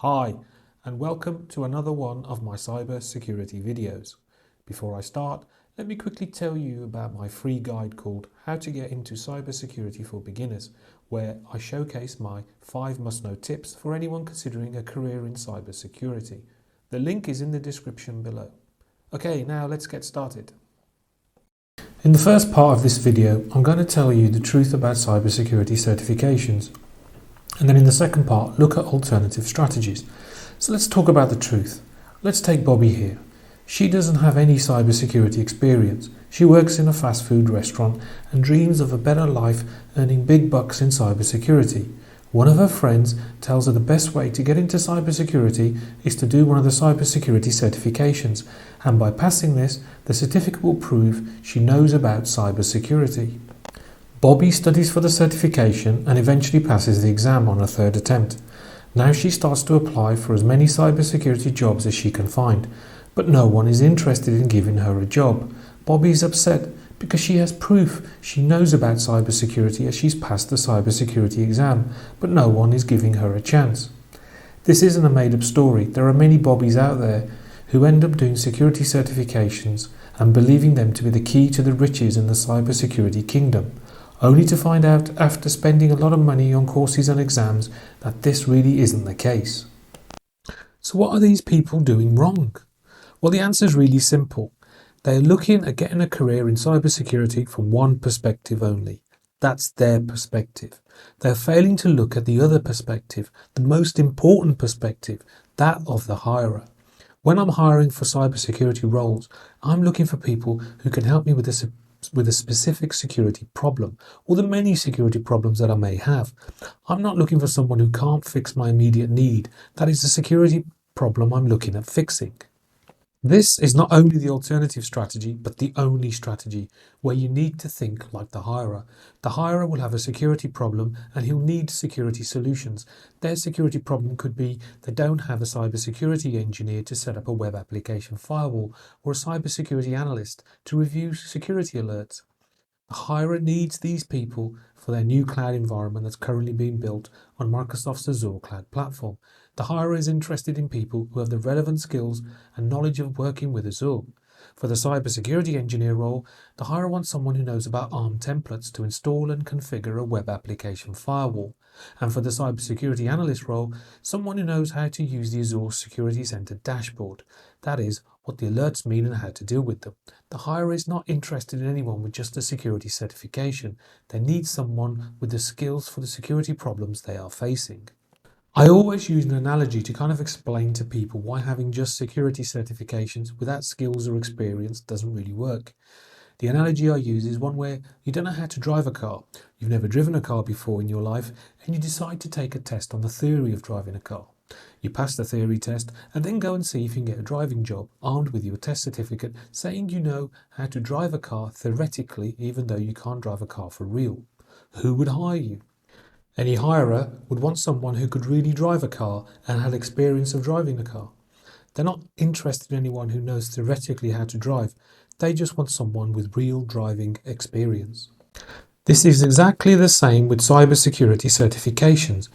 Hi, and welcome to another one of my cyber security videos. Before I start, let me quickly tell you about my free guide called How to Get into Cybersecurity for Beginners, where I showcase my 5 must-know tips for anyone considering a career in cybersecurity. The link is in the description below. Okay, now let's get started. In the first part of this video, I'm going to tell you the truth about cybersecurity certifications. And then in the second part, look at alternative strategies. So let's talk about the truth. Let's take Bobby here. She doesn't have any cybersecurity experience. She works in a fast food restaurant and dreams of a better life earning big bucks in cybersecurity. One of her friends tells her the best way to get into cybersecurity is to do one of the cybersecurity certifications, and by passing this, the certificate will prove she knows about cybersecurity. Bobby studies for the certification and eventually passes the exam on her third attempt. Now she starts to apply for as many cybersecurity jobs as she can find, but no one is interested in giving her a job. Bobby is upset because she has proof she knows about cybersecurity as she's passed the cybersecurity exam, but no one is giving her a chance. This isn't a made-up story. There are many Bobbies out there who end up doing security certifications and believing them to be the key to the riches in the cybersecurity kingdom, only to find out after spending a lot of money on courses and exams that this really isn't the case. So what are these people doing wrong? Well, the answer is really simple. They're looking at getting a career in cybersecurity from one perspective only. That's their perspective. They're failing to look at the other perspective, the most important perspective, that of the hirer. When I'm hiring for cybersecurity roles, I'm looking for people who can help me with a specific security problem, or the many security problems that I may have. I'm not looking for someone who can't fix my immediate need. That is the security problem I'm looking at fixing. This is not only the alternative strategy, but the only strategy where you need to think like the hirer. The hirer will have a security problem and he'll need security solutions. Their security problem could be they don't have a cybersecurity engineer to set up a web application firewall or a cybersecurity analyst to review security alerts. The hirer needs these people for their new cloud environment that's currently being built on Microsoft's Azure cloud platform. The hirer is interested in people who have the relevant skills and knowledge of working with Azure. For the cybersecurity engineer role, the hirer wants someone who knows about ARM templates to install and configure a web application firewall. And for the cybersecurity analyst role, someone who knows how to use the Azure Security Center dashboard. That is, what the alerts mean and how to deal with them. The hirer is not interested in anyone with just a security certification. They need someone with the skills for the security problems they are facing. I always use an analogy to kind of explain to people why having just security certifications without skills or experience doesn't really work. The analogy I use is one where you don't know how to drive a car. You've never driven a car before in your life and you decide to take a test on the theory of driving a car. You pass the theory test and then go and see if you can get a driving job armed with your test certificate saying you know how to drive a car theoretically even though you can't drive a car for real. Who would hire you? Any hirer would want someone who could really drive a car and had experience of driving a car. They're not interested in anyone who knows theoretically how to drive. They just want someone with real driving experience. This is exactly the same with cybersecurity certifications,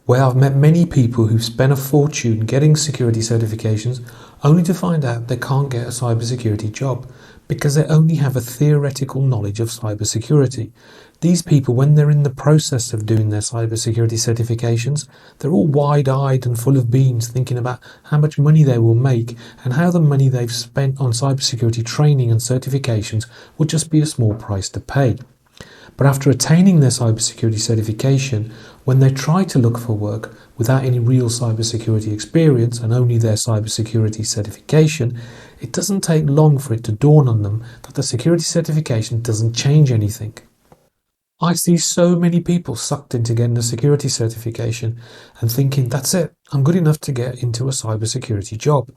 where I've met many people who've spent a fortune getting security certifications only to find out they can't get a cybersecurity job because they only have a theoretical knowledge of cybersecurity. These people, when they're in the process of doing their cybersecurity certifications, they're all wide-eyed and full of beans thinking about how much money they will make and how the money they've spent on cybersecurity training and certifications would just be a small price to pay. But after attaining their cybersecurity certification, when they try to look for work without any real cybersecurity experience and only their cybersecurity certification, it doesn't take long for it to dawn on them that the security certification doesn't change anything. I see so many people sucked into getting a security certification and thinking, that's it, I'm good enough to get into a cybersecurity job.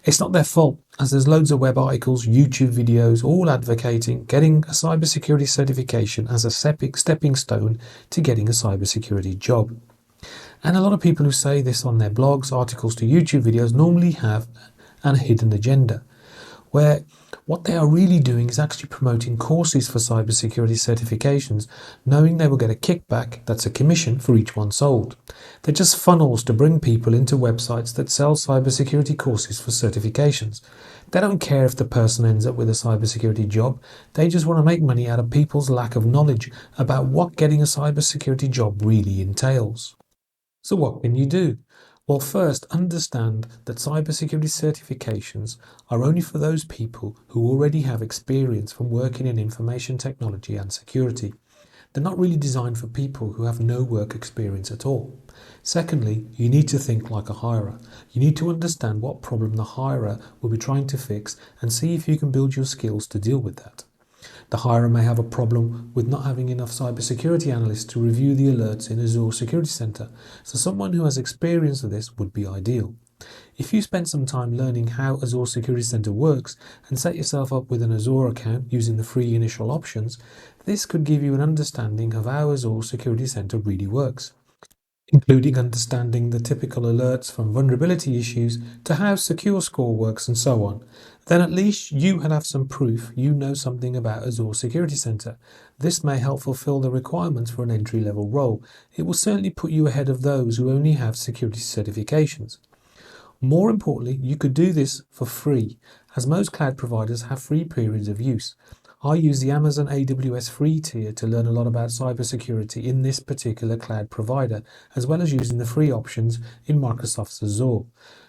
It's not their fault, as there's loads of web articles, YouTube videos, all advocating getting a cybersecurity certification as a stepping stone to getting a cybersecurity job. And a lot of people who say this on their blogs, articles to YouTube videos normally have a hidden agenda. where what they are really doing is actually promoting courses for cybersecurity certifications, knowing they will get a kickback, that's a commission for each one sold. They're just funnels to bring people into websites that sell cybersecurity courses for certifications. They don't care if the person ends up with a cybersecurity job, they just want to make money out of people's lack of knowledge about what getting a cybersecurity job really entails. So what can you do? Well, first, understand that cybersecurity certifications are only for those people who already have experience from working in information technology and security. They're not really designed for people who have no work experience at all. Secondly, you need to think like a hirer. You need to understand what problem the hirer will be trying to fix and see if you can build your skills to deal with that. The hirer may have a problem with not having enough cybersecurity analysts to review the alerts in Azure Security Center, so someone who has experience of this would be ideal. If you spend some time learning how Azure Security Center works and set yourself up with an Azure account using the free initial options, this could give you an understanding of how Azure Security Center really works, including understanding the typical alerts from vulnerability issues to how Secure Score works and so on. Then at least you can have some proof you know something about Azure Security Center. This may help fulfill the requirements for an entry-level role. It will certainly put you ahead of those who only have security certifications. More importantly, you could do this for free, as most cloud providers have free periods of use. I use the Amazon AWS free tier to learn a lot about cybersecurity in this particular cloud provider, as well as using the free options in Microsoft's Azure.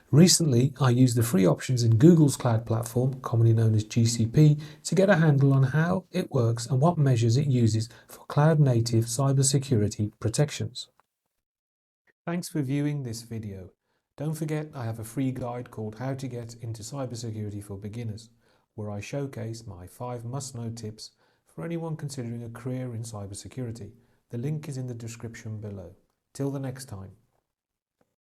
Recently, I used the free options in Google's cloud platform, commonly known as GCP, to get a handle on how it works and what measures it uses for cloud-native cybersecurity protections. Thanks for viewing this video. Don't forget I have a free guide called How to Get into Cybersecurity for Beginners, where I showcase my 5 must-know tips for anyone considering a career in cybersecurity. The link is in the description below. Till the next time.